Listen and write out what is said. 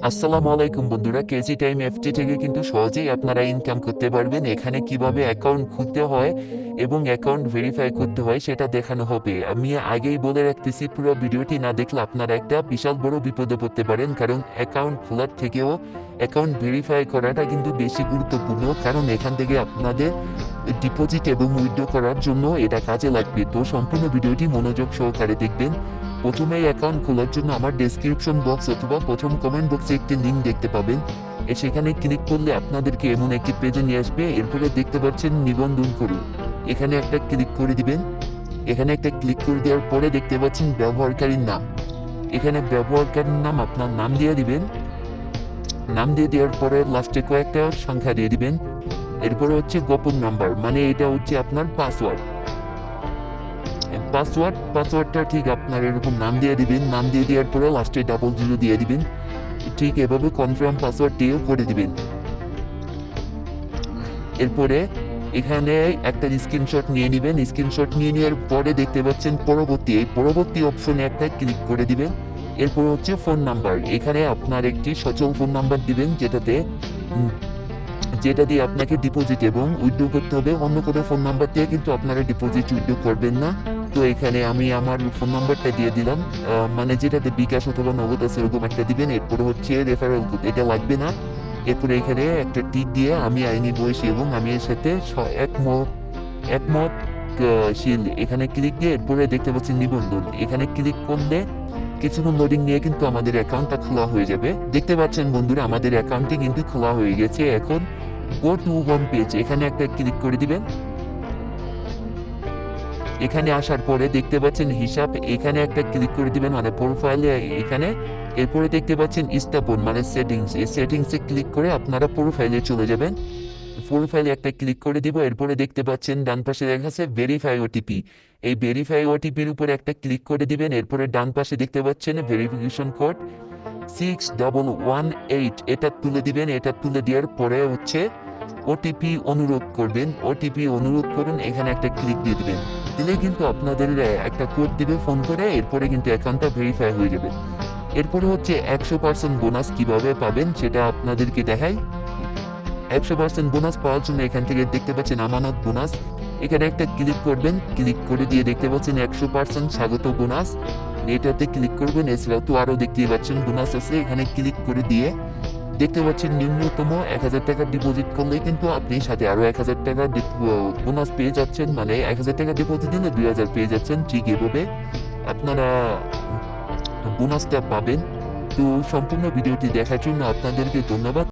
আসসালামু আলাইকুম বন্ধুরা, কেজি টাইম এফটি থেকে কিন্তু সহজেই আপনারা ইনকাম করতে পারবেন। এখানে কিভাবে অ্যাকাউন্ট খুলতে হয় এবং অ্যাকাউন্ট ভেরিফাই করতে হয় সেটা দেখানো হবে। আমি আগেই বলে রাখতেছি, পুরো ভিডিওটি না দেখলে আপনারা একটা বিশাল বড় বিপদে পড়তে পারেন, কারণ অ্যাকাউন্ট খোলার থেকেও অ্যাকাউন্ট ভেরিফাই করাটা কিন্তু বেশি গুরুত্বপূর্ণ, কারণ এখান থেকে আপনাদের ডিপোজিট এবং উইথড্র করার জন্য এটা কাজে লাগবে। তো সম্পূর্ণ ভিডিওটি মনোযোগ সহকারে দেখবেন। প্রথমেই অ্যাকাউন্ট খোলার জন্য আমার ডেসক্রিপশন বক্স অথবা প্রথম কমেন্ট বক্সে একটি লিঙ্ক দেখতে পাবেন। সেখানে ক্লিক করলে আপনাদেরকে এমন একটি পেজে নিয়ে আসবে। এরপরে দেখতে পাচ্ছেন নিবন্ধন করুন, এখানে একটা ক্লিক করে দিবেন। এখানে একটা ক্লিক করে দেওয়ার পরে দেখতে পাচ্ছেন ব্যবহারকারীর নাম। এখানে ব্যবহারকারীর নাম আপনার নাম দিয়ে দিবেন। নাম দিয়ে দেওয়ার পরে লাস্টে কয়েকটা সংখ্যা দিয়ে দিবেন। এরপরে হচ্ছে গোপন নাম্বার, মানে এটা হচ্ছে আপনার পাসওয়ার্ড। পাসওয়ার্ডটা ঠিক আপনার এরকম নাম দিয়ে দিবেন। নাম দিয়ে দেওয়ার পরে লাস্টে ডাবল জিরো দিয়ে দিবেন। ঠিক এভাবে কনফার্ম পাসওয়ার্ড দিয়েও করে দিবেন। এরপরে এখানে একটা স্ক্রিনশট নিয়ে নেবেন। স্ক্রিনশট নিয়ে নেওয়ার পরে দেখতে পাচ্ছেন পরবর্তী অপশনে একটা ক্লিক করে দিবেন। এরপর হচ্ছে ফোন নাম্বার, এখানে আপনার একটি সচল ফোন নাম্বার দিবেন, যেটা দিয়ে আপনাকে ডিপোজিট এবং উইথড্র করতে হবে। অন্য কোনো ফোন নাম্বার দিয়ে কিন্তু আপনারা ডিপোজিট উইথড্র করবেন না। তো এখানে আমি আমার ফোন নাম্বারটা দিয়ে দিলাম, মানে যেটাতে বিকাশ অথবা নগদ আছে এরকম একটা দিবেন। এরপরে হচ্ছে রেফারেল কোড, এটা লাগবে না। এরপরে এখানে একটা টিক দিয়ে আমি আইনি বয়সী এবং আমি এর সাথে একমত একমত শীল, এখানে ক্লিক দিয়ে এরপরে দেখতে পাচ্ছি নিবন্ধন, এখানে ক্লিক করলে কিছুক্ষণ লোডিং নিয়ে কিন্তু আমাদের অ্যাকাউন্টটা খোলা হয়ে যাবে। দেখতে পাচ্ছেন বন্ধুরা, আমাদের অ্যাকাউন্টটি কিন্তু খোলা হয়ে গেছে। এখন গো টু হোম পেজ, এখানে একটা ক্লিক করে দিবেন। এখানে আসার পরে দেখতে পাচ্ছেন হিসাব, এখানে একটা ক্লিক করে দিবেন, মানে প্রোফাইলে এখানে। এরপরে দেখতে পাচ্ছেন স্থাপন মানে সেটিংস, এই সেটিংসে ক্লিক করে আপনারা প্রোফাইলে চলে যাবেন। প্রোফাইলে একটা ক্লিক করে দিব। এরপরে দেখতে পাচ্ছেন ডান পাশে লেখা আছে ভেরিফাই ওটিপি। এই ভেরিফাই ওটিপির উপরে একটা ক্লিক করে দিবেন। এরপরে ডান পাশে দেখতে পাচ্ছেন ভেরিফিকেশন কোড 6118, এটা তুলে দিবেন। এটা তুলে দেওয়ার পরে হচ্ছে ওটিপি অনুরোধ করবেন, ওটিপি অনুরোধ করুন, এখানে একটা ক্লিক দিয়ে দিবেন। দিলে কিন্তু আপনাদের একটা কোড দিবে ফোন করে, এরপরে কিন্তু অ্যাকাউন্টটা ভেরিফাই হয়ে যাবে। এরপরে হচ্ছে 100% বোনাস কিভাবে পাবেন সেটা আপনাদেরকে দেখাই। 100% বোনাস পাওয়ার জন্য এখান থেকে দেখতে পাচ্ছেন আমানত বোনাস, এখানে একটা ক্লিক করবেন। ক্লিক করে দিয়ে দেখতে পাচ্ছেন 100% স্বাগত বোনাস, এটাতে ক্লিক করবেন। এছাড়াও তো আরও দেখতেই পাচ্ছেন বোনাস আছে, এখানে ক্লিক করে দিয়ে দেখতে পাচ্ছেন ন্যূনতম 1000 টাকা ডিপোজিট করলে কিন্তু আপনি সাথে আরো 1000 টাকা বোনাস পেয়ে যাচ্ছেন, মানে 1000 টাকা ডিপোজিট দিলে 2000 পেয়ে যাচ্ছেন। ঠিক এভাবে আপনারা বোনাসটা পাবেন। তো সম্পূর্ণ ভিডিওটি দেখার জন্য আপনাদেরকে ধন্যবাদ।